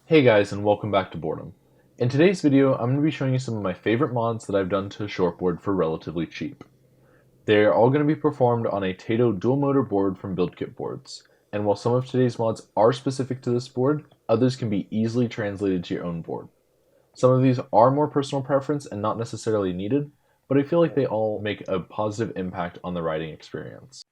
Hey guys, and welcome back to Boredom. In today's video, I'm going to be showing you some of my favorite mods that I've done to shortboard for relatively cheap. They are all going to be performed on a Tato dual motor board from BuildKit boards, and while some of today's mods are specific to this board, others can be easily translated to your own board. Some of these are more personal preference and not necessarily needed, but I feel like they all make a positive impact on the riding experience.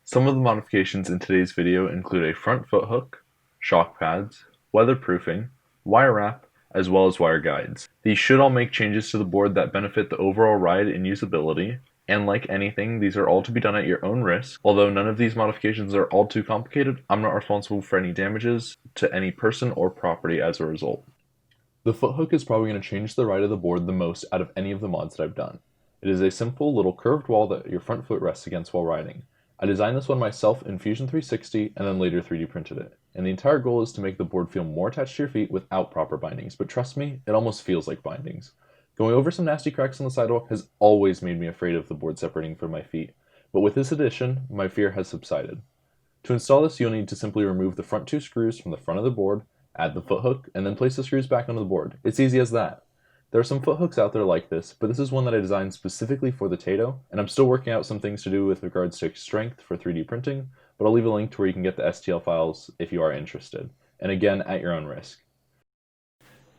Some of the modifications in today's video include a front foot hook, shock pads, weatherproofing, wire wrap, as well as wire guides. These should all make changes to the board that benefit the overall ride and usability, and like anything, these are all to be done at your own risk. Although none of these modifications are all too complicated, I'm not responsible for any damages to any person or property as a result. The foot hook is probably going to change the ride of the board the most out of any of the mods that I've done. It is a simple little curved wall that your front foot rests against while riding. I designed this one myself in Fusion 360 and then later 3D printed it. And the entire goal is to make the board feel more attached to your feet without proper bindings, but trust me, it almost feels like bindings. Going over some nasty cracks on the sidewalk has always made me afraid of the board separating from my feet, but with this addition, my fear has subsided. To install this, you'll need to simply remove the front two screws from the front of the board, add the foot hook, and then place the screws back onto the board. It's easy as that. There are some foot hooks out there like this, but this is one that I designed specifically for the Tato, and I'm still working out some things to do with regards to strength for 3D printing, but I'll leave a link to where you can get the STL files if you are interested, and again, at your own risk.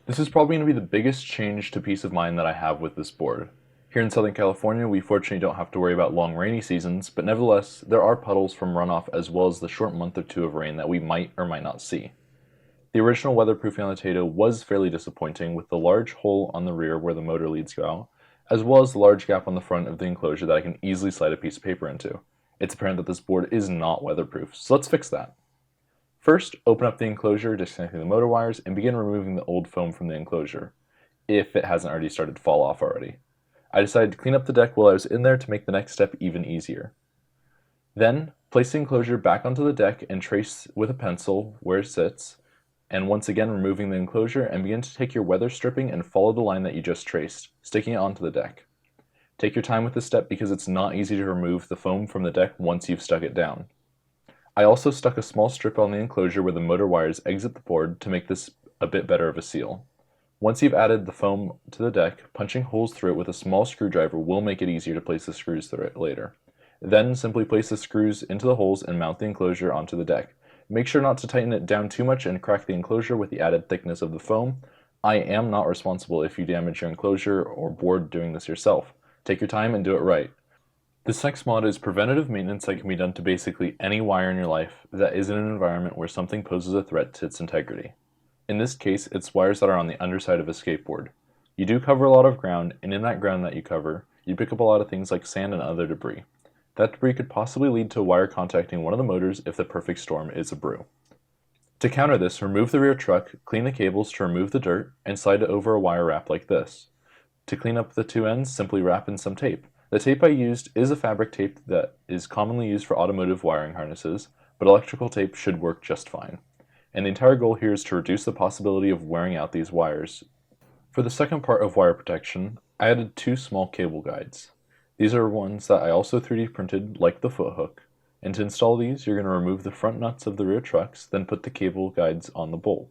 This is probably going to be the biggest change to peace of mind that I have with this board. Here in Southern California, we fortunately don't have to worry about long rainy seasons, but nevertheless, there are puddles from runoff as well as the short month or two of rain that we might or might not see. The original weatherproofing on the Tato was fairly disappointing, with the large hole on the rear where the motor leads go out, as well as the large gap on the front of the enclosure that I can easily slide a piece of paper into. It's apparent that this board is not weatherproof, so let's fix that. First, open up the enclosure, disconnecting the motor wires, and begin removing the old foam from the enclosure, if it hasn't already started to fall off already. I decided to clean up the deck while I was in there to make the next step even easier. Then, place the enclosure back onto the deck and trace with a pencil where it sits, and once again removing the enclosure, and begin to take your weather stripping and follow the line that you just traced, sticking it onto the deck. Take your time with this step because it's not easy to remove the foam from the deck once you've stuck it down. I also stuck a small strip on the enclosure where the motor wires exit the board to make this a bit better of a seal. Once you've added the foam to the deck, punching holes through it with a small screwdriver will make it easier to place the screws through it later. Then simply place the screws into the holes and mount the enclosure onto the deck. Make sure not to tighten it down too much and crack the enclosure with the added thickness of the foam. I am not responsible if you damage your enclosure or board doing this yourself. Take your time and do it right. This next mod is preventative maintenance that can be done to basically any wire in your life that is in an environment where something poses a threat to its integrity. In this case, it's wires that are on the underside of a skateboard. You do cover a lot of ground, and in that ground that you cover, you pick up a lot of things like sand and other debris. That debris could possibly lead to a wire contacting one of the motors if the perfect storm is a brew. To counter this, remove the rear truck, clean the cables to remove the dirt, and slide it over a wire wrap like this. To clean up the two ends, simply wrap in some tape. The tape I used is a fabric tape that is commonly used for automotive wiring harnesses, but electrical tape should work just fine. And the entire goal here is to reduce the possibility of wearing out these wires. For the second part of wire protection, I added two small cable guides. These are ones that I also 3D printed like the foot hook, and to install these you're going to remove the front nuts of the rear trucks, then put the cable guides on the bowl.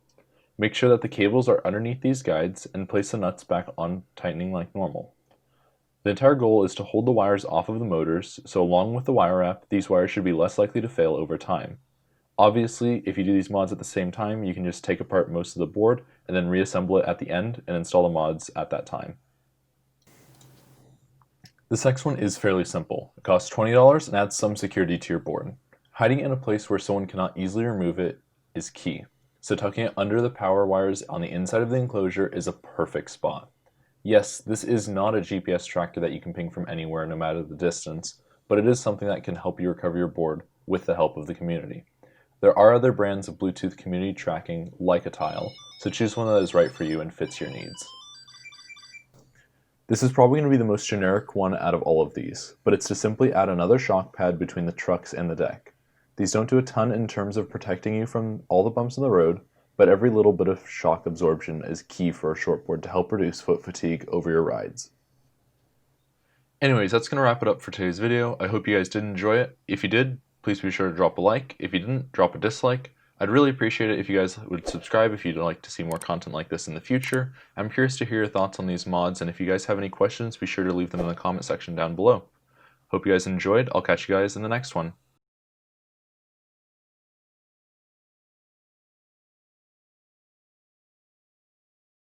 Make sure that the cables are underneath these guides and place the nuts back on, tightening like normal. The entire goal is to hold the wires off of the motors, so along with the wire wrap, these wires should be less likely to fail over time. Obviously, if you do these mods at the same time, you can just take apart most of the board and then reassemble it at the end and install the mods at that time. This next one is fairly simple. It costs $20 and adds some security to your board. Hiding it in a place where someone cannot easily remove it is key, so tucking it under the power wires on the inside of the enclosure is a perfect spot. Yes, this is not a GPS tracker that you can ping from anywhere no matter the distance, but it is something that can help you recover your board with the help of the community. There are other brands of Bluetooth community tracking like a Tile, so choose one that is right for you and fits your needs. This is probably going to be the most generic one out of all of these, but it's to simply add another shock pad between the trucks and the deck. These don't do a ton in terms of protecting you from all the bumps in the road, but every little bit of shock absorption is key for a shortboard to help reduce foot fatigue over your rides. Anyways, that's going to wrap it up for today's video. I hope you guys did enjoy it. If you did, please be sure to drop a like. If you didn't, drop a dislike. I'd really appreciate it if you guys would subscribe if you'd like to see more content like this in the future. I'm curious to hear your thoughts on these mods, and if you guys have any questions, be sure to leave them in the comment section down below. Hope you guys enjoyed. I'll catch you guys in the next one.